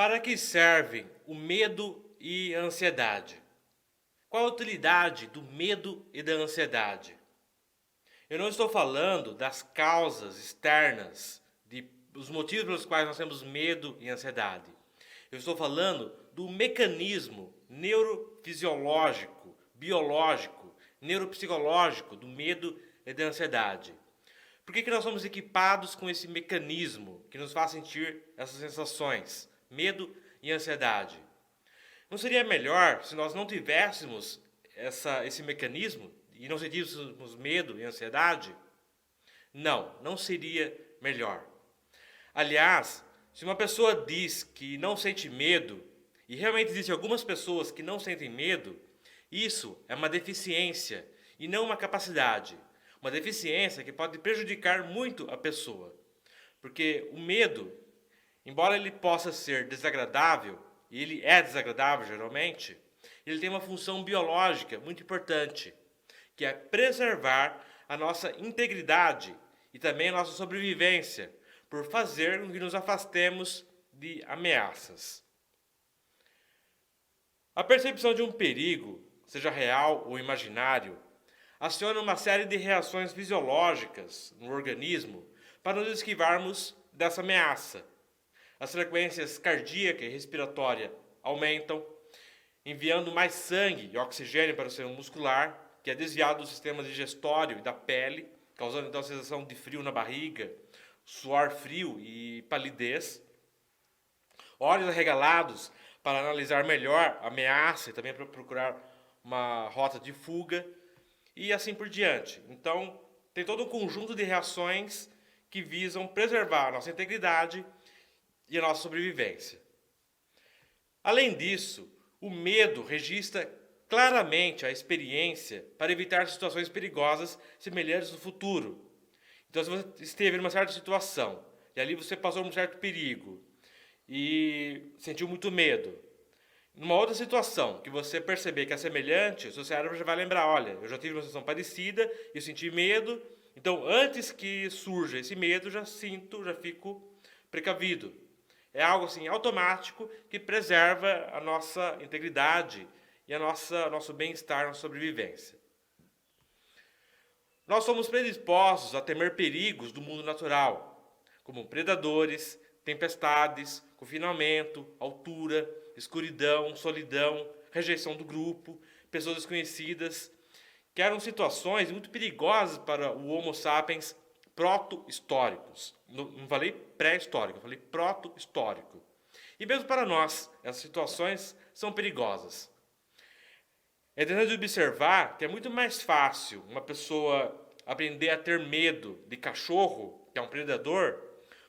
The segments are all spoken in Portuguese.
Para que servem o medo e a ansiedade? Qual a utilidade do medo e da ansiedade? Eu não estou falando das causas externas, dos motivos pelos quais nós temos medo e ansiedade. Eu estou falando do mecanismo neurofisiológico, biológico, neuropsicológico do medo e da ansiedade. Por que nós somos equipados com esse mecanismo que nos faz sentir essas sensações, medo e ansiedade? Não seria melhor se nós não tivéssemos esse mecanismo e não sentíssemos medo e ansiedade? Não, não seria melhor. Aliás, se uma pessoa diz que não sente medo, e realmente existem algumas pessoas que não sentem medo, isso é uma deficiência e não uma capacidade. Uma deficiência que pode prejudicar muito a pessoa. Porque o medo, embora ele possa ser desagradável, e ele é desagradável geralmente, ele tem uma função biológica muito importante, que é preservar a nossa integridade e também a nossa sobrevivência, por fazer com que nos afastemos de ameaças. A percepção de um perigo, seja real ou imaginário, aciona uma série de reações fisiológicas no organismo para nos esquivarmos dessa ameaça. As frequências cardíaca e respiratória aumentam, enviando mais sangue e oxigênio para o sistema muscular, que é desviado do sistema digestório e da pele, causando então a sensação de frio na barriga, suor frio e palidez. Olhos arregalados para analisar melhor a ameaça e também para procurar uma rota de fuga e assim por diante. Então, tem todo um conjunto de reações que visam preservar a nossa integridade e a nossa sobrevivência. Além disso, o medo registra claramente a experiência para evitar situações perigosas semelhantes no futuro. Então, se você esteve em uma certa situação e ali você passou por um certo perigo e sentiu muito medo, numa outra situação que você perceber que é semelhante, o seu cérebro já vai lembrar, olha, eu já tive uma situação parecida, eu senti medo, então antes que surja esse medo, já fico precavido. É algo assim automático que preserva a nossa integridade e nosso bem-estar, nossa sobrevivência. Nós somos predispostos a temer perigos do mundo natural, como predadores, tempestades, confinamento, altura, escuridão, solidão, rejeição do grupo, pessoas desconhecidas, que eram situações muito perigosas para o Homo sapiens proto-históricos. Não falei pré-histórico, falei proto-histórico. E mesmo para nós, essas situações são perigosas. É interessante observar que é muito mais fácil uma pessoa aprender a ter medo de cachorro, que é um predador,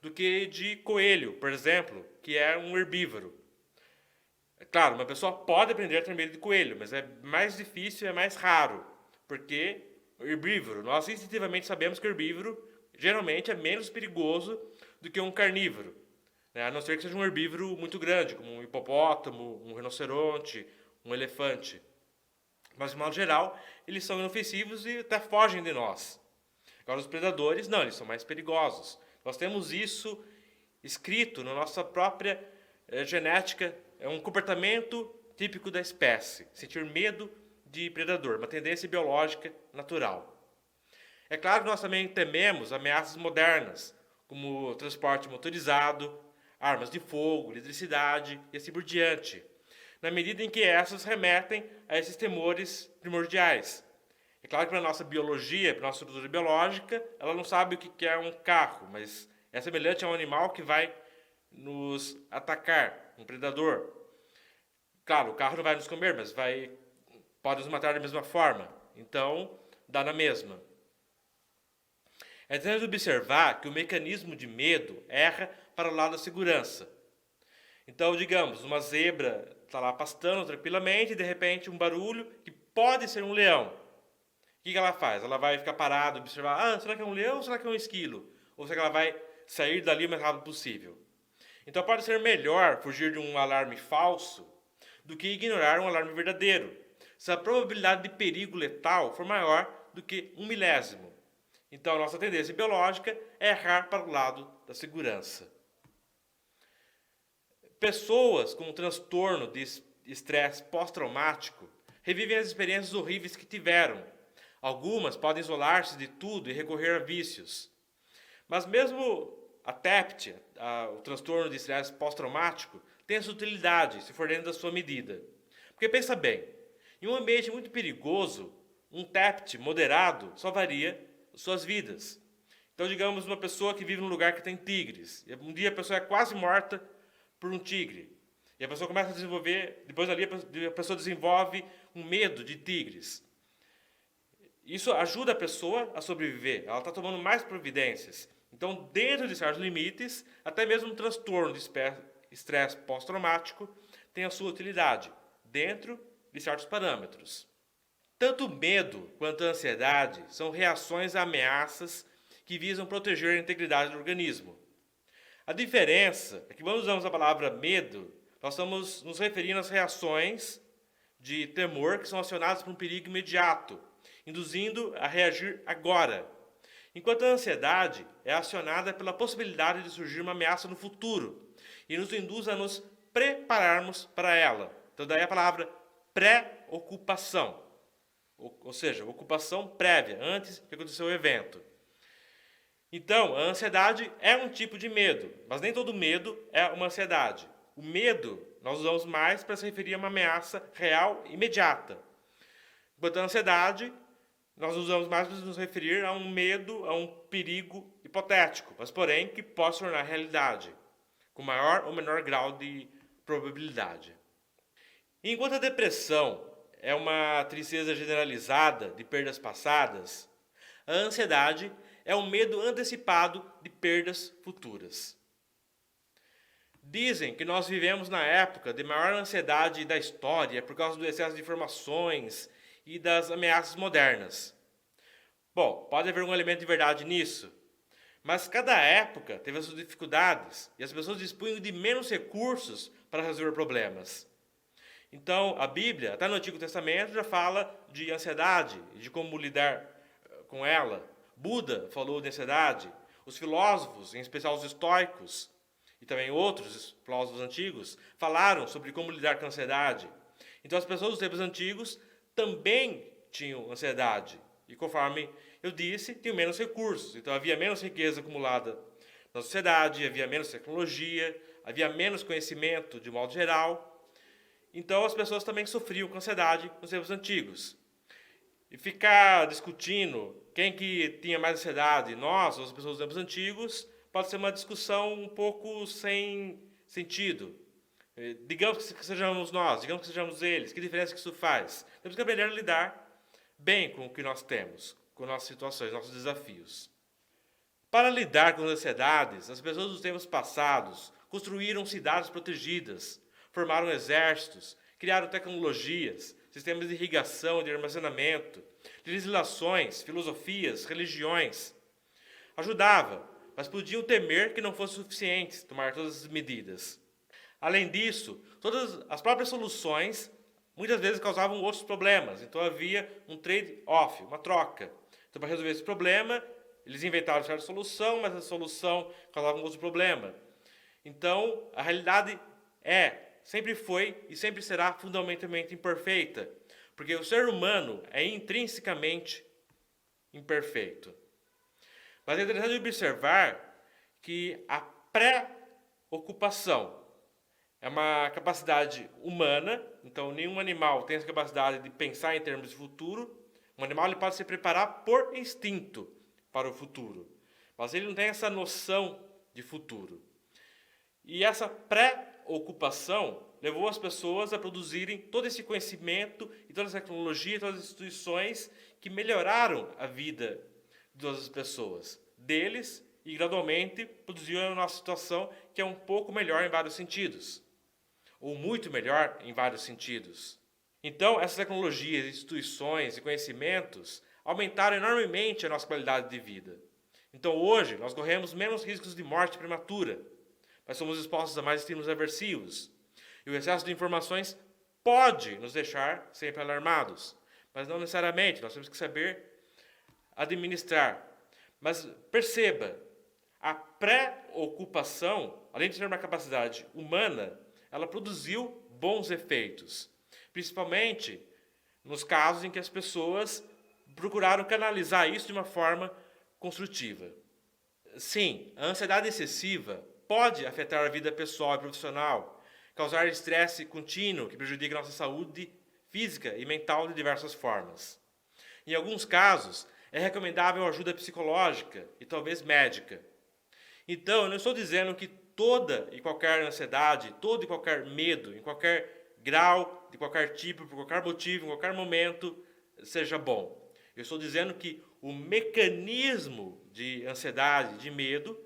do que de coelho, por exemplo, que é um herbívoro. É claro, uma pessoa pode aprender a ter medo de coelho, mas é mais difícil, é mais raro, porque o herbívoro, nós instintivamente sabemos que o herbívoro geralmente é menos perigoso do que um carnívoro, né? A não ser que seja um herbívoro muito grande, como um hipopótamo, um rinoceronte, um elefante. Mas, de modo geral, eles são inofensivos e até fogem de nós. Agora, os predadores, não, eles são mais perigosos. Nós temos isso escrito na nossa própria genética, é um comportamento típico da espécie, sentir medo de predador, uma tendência biológica natural. É claro que nós também tememos ameaças modernas, como transporte motorizado, armas de fogo, eletricidade e assim por diante, na medida em que essas remetem a esses temores primordiais. É claro que para a nossa biologia, para a nossa estrutura biológica, ela não sabe o que é um carro, mas é semelhante a um animal que vai nos atacar, um predador. Claro, o carro não vai nos comer, mas pode nos matar da mesma forma. Então, dá na mesma. É interessante observar que o mecanismo de medo erra para o lado da segurança. Então, digamos, uma zebra está lá pastando tranquilamente e de repente um barulho que pode ser um leão. O que ela faz? Ela vai ficar parada, observar, será que é um leão ou será que é um esquilo? Ou será que ela vai sair dali o mais rápido possível? Então pode ser melhor fugir de um alarme falso do que ignorar um alarme verdadeiro, se a probabilidade de perigo letal for maior do que 1 milésimo. Então a nossa tendência biológica é errar para o lado da segurança. Pessoas com transtorno de estresse pós-traumático revivem as experiências horríveis que tiveram. Algumas podem isolar-se de tudo e recorrer a vícios. Mas mesmo a TEPT, o transtorno de estresse pós-traumático, tem a sua utilidade, se for dentro da sua medida. Porque pensa bem, em um ambiente muito perigoso, um TEPT moderado salvaria suas vidas. Então, digamos, uma pessoa que vive num lugar que tem tigres. E um dia a pessoa é quase morta por um tigre. E a pessoa começa a desenvolver, depois ali a pessoa desenvolve um medo de tigres. Isso ajuda a pessoa a sobreviver. Ela está tomando mais providências. Então, dentro de certos limites, até mesmo um transtorno de estresse pós-traumático tem a sua utilidade, dentro de certos parâmetros. Tanto o medo quanto a ansiedade são reações a ameaças que visam proteger a integridade do organismo. A diferença é que quando usamos a palavra medo, nós estamos nos referindo às reações de temor que são acionadas por um perigo imediato, induzindo a reagir agora. Enquanto a ansiedade é acionada pela possibilidade de surgir uma ameaça no futuro e nos induz a nos prepararmos para ela. Então daí a palavra pré-ocupação, ou seja, ocupação prévia, antes de acontecer o evento. Então, a ansiedade é um tipo de medo, mas nem todo medo é uma ansiedade. O medo nós usamos mais para se referir a uma ameaça real e imediata. Enquanto a ansiedade, nós usamos mais para nos referir a um medo, a um perigo hipotético, mas porém que pode se tornar realidade, com maior ou menor grau de probabilidade. Enquanto a depressão é uma tristeza generalizada de perdas passadas, a ansiedade é um medo antecipado de perdas futuras. Dizem que nós vivemos na época de maior ansiedade da história por causa do excesso de informações e das ameaças modernas. Bom, pode haver um elemento de verdade nisso, mas cada época teve as suas dificuldades e as pessoas dispunham de menos recursos para resolver problemas. Então, a Bíblia, até no Antigo Testamento, já fala de ansiedade e de como lidar com ela. Buda falou de ansiedade. Os filósofos, em especial os estoicos, e também outros filósofos antigos, falaram sobre como lidar com a ansiedade. Então, as pessoas dos tempos antigos também tinham ansiedade. E conforme eu disse, tinham menos recursos. Então, havia menos riqueza acumulada na sociedade, havia menos tecnologia, havia menos conhecimento de modo geral. Então, as pessoas também sofriam com ansiedade nos tempos antigos. E ficar discutindo quem que tinha mais ansiedade, nós ou as pessoas dos tempos antigos, pode ser uma discussão um pouco sem sentido. Digamos que sejamos nós, digamos que sejamos eles, que diferença que isso faz? Temos que aprender a lidar bem com o que nós temos, com nossas situações, nossos desafios. Para lidar com as ansiedades, as pessoas dos tempos passados construíram cidades protegidas, formaram exércitos, criaram tecnologias, sistemas de irrigação e de armazenamento, legislações, filosofias, religiões. Ajudava, mas podiam temer que não fossem suficientes tomar todas as medidas. Além disso, todas as próprias soluções muitas vezes causavam outros problemas, então havia um trade-off, uma troca. Então, para resolver esse problema, eles inventaram certa solução, mas a solução causava um outro problema. Então, a realidade sempre foi e sempre será fundamentalmente imperfeita, porque o ser humano é intrinsecamente imperfeito. Mas é interessante observar que a pré-ocupação é uma capacidade humana, então nenhum animal tem essa capacidade de pensar em termos de futuro. Um animal ele pode se preparar por instinto para o futuro, mas ele não tem essa noção de futuro. E essa pré-ocupação levou as pessoas a produzirem todo esse conhecimento e toda essa tecnologia, todas as instituições que melhoraram a vida de todas as pessoas, deles, e gradualmente produziram a nossa situação que é um pouco melhor em vários sentidos, ou muito melhor em vários sentidos. Então, essas tecnologias, instituições e conhecimentos aumentaram enormemente a nossa qualidade de vida. Então, hoje, nós corremos menos riscos de morte prematura, mas somos expostos a mais estímulos aversivos. E o excesso de informações pode nos deixar sempre alarmados, mas não necessariamente, nós temos que saber administrar. Mas perceba, a pré-ocupação, além de ser uma capacidade humana, ela produziu bons efeitos, principalmente nos casos em que as pessoas procuraram canalizar isso de uma forma construtiva. Sim, a ansiedade excessiva pode afetar a vida pessoal e profissional, causar estresse contínuo que prejudica a nossa saúde física e mental de diversas formas. Em alguns casos, é recomendável ajuda psicológica e talvez médica. Então, eu não estou dizendo que toda e qualquer ansiedade, todo e qualquer medo, em qualquer grau, de qualquer tipo, por qualquer motivo, em qualquer momento, seja bom. Eu estou dizendo que o mecanismo de ansiedade, de medo,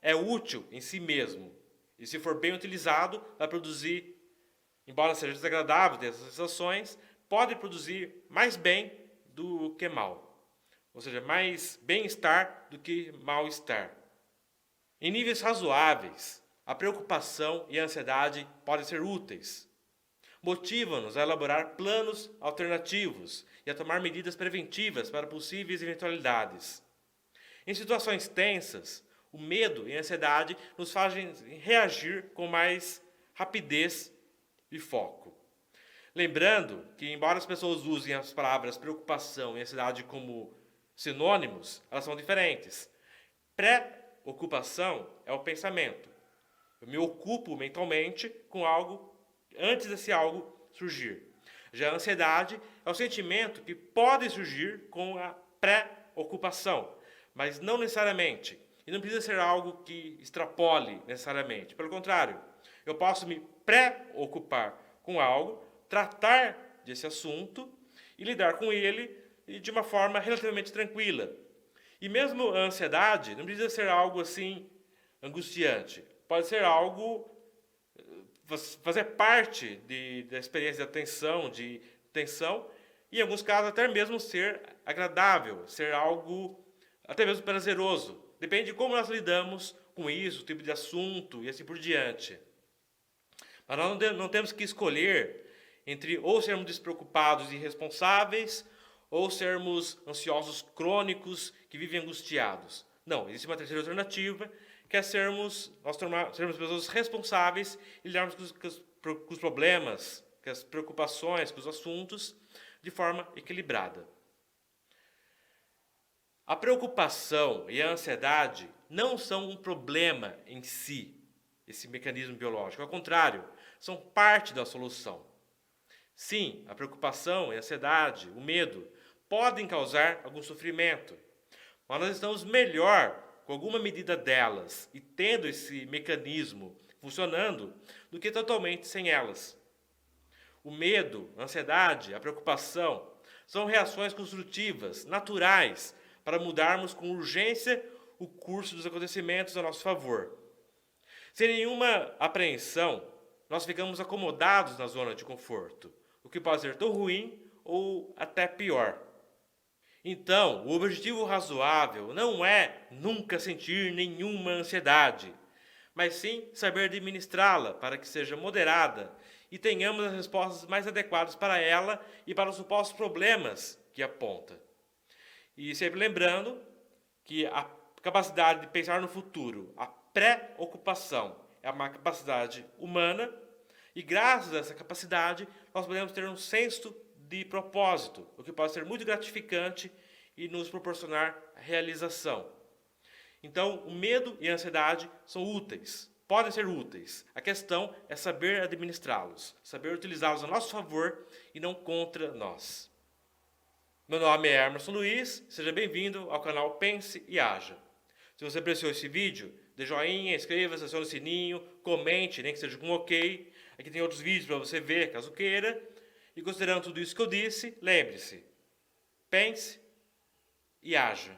é útil em si mesmo. E se for bem utilizado, vai produzir, embora seja desagradável ter essas sensações, pode produzir mais bem do que mal. Ou seja, mais bem-estar do que mal-estar. Em níveis razoáveis, a preocupação e a ansiedade podem ser úteis. Motivam-nos a elaborar planos alternativos e a tomar medidas preventivas para possíveis eventualidades. Em situações tensas, o medo e a ansiedade nos fazem reagir com mais rapidez e foco. Lembrando que, embora as pessoas usem as palavras preocupação e ansiedade como sinônimos, elas são diferentes. Pré-ocupação é o pensamento. Eu me ocupo mentalmente com algo antes desse algo surgir. Já a ansiedade é o sentimento que pode surgir com a pré-ocupação, mas não necessariamente. E não precisa ser algo que extrapole necessariamente. Pelo contrário, eu posso me pré-ocupar com algo, tratar desse assunto e lidar com ele de uma forma relativamente tranquila. E mesmo a ansiedade não precisa ser algo assim angustiante. Pode ser algo, fazer parte da experiência de tensão, e em alguns casos até mesmo ser agradável, ser algo até mesmo prazeroso. Depende de como nós lidamos com isso, o tipo de assunto e assim por diante. Mas nós não temos que escolher entre ou sermos despreocupados e irresponsáveis, ou sermos ansiosos crônicos que vivem angustiados. Não, existe uma terceira alternativa, que é sermos pessoas responsáveis e lidarmos com os problemas, com as preocupações, com os assuntos, de forma equilibrada. A preocupação e a ansiedade não são um problema em si, esse mecanismo biológico. Ao contrário, são parte da solução. Sim, a preocupação e a ansiedade, o medo, podem causar algum sofrimento, mas nós estamos melhor com alguma medida delas e tendo esse mecanismo funcionando do que totalmente sem elas. O medo, a ansiedade, a preocupação são reações construtivas, naturais, para mudarmos com urgência o curso dos acontecimentos a nosso favor. Sem nenhuma apreensão, nós ficamos acomodados na zona de conforto, o que pode ser tão ruim ou até pior. Então, o objetivo razoável não é nunca sentir nenhuma ansiedade, mas sim saber administrá-la para que seja moderada e tenhamos as respostas mais adequadas para ela e para os supostos problemas que aponta. E sempre lembrando que a capacidade de pensar no futuro, a pré-ocupação, é uma capacidade humana e graças a essa capacidade nós podemos ter um senso de propósito, o que pode ser muito gratificante e nos proporcionar realização. Então, o medo e a ansiedade são úteis, podem ser úteis. A questão é saber administrá-los, saber utilizá-los a nosso favor e não contra nós. Meu nome é Emerson Luiz, seja bem-vindo ao canal Pense e Haja. Se você apreciou esse vídeo, dê joinha, inscreva-se, acione o sininho, comente, nem que seja com ok. Aqui tem outros vídeos para você ver, caso queira. E considerando tudo isso que eu disse, lembre-se, pense e haja.